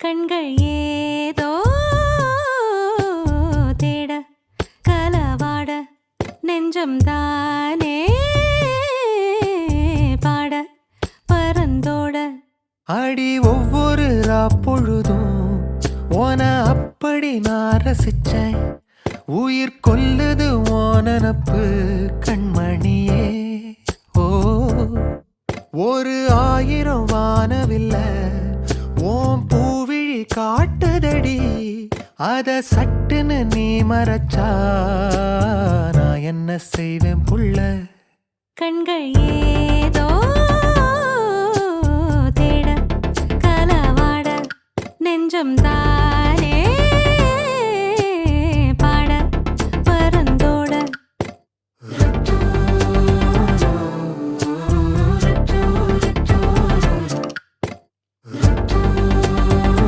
கண்கள் ஏதோ தேட கலவாட நெஞ்சம் தானே பாட பரந்தோட அடி ஒவ்வொரு பொழுதும் ஓன அப்படி நான் ரசிச்சேன். உயிர் கொல்லுது ஓனனப்பு கண்மணியே. ஓ ஒரு 1000 வானவில்ல ஓம் பூவிழி காட்டுதடி. அத சட்டுன்னு நீ மறைச்சா நான் என்ன செய்வேன் புள்ள. கண்கள் ஏதோ தேட கலவாட நெஞ்சம் தான்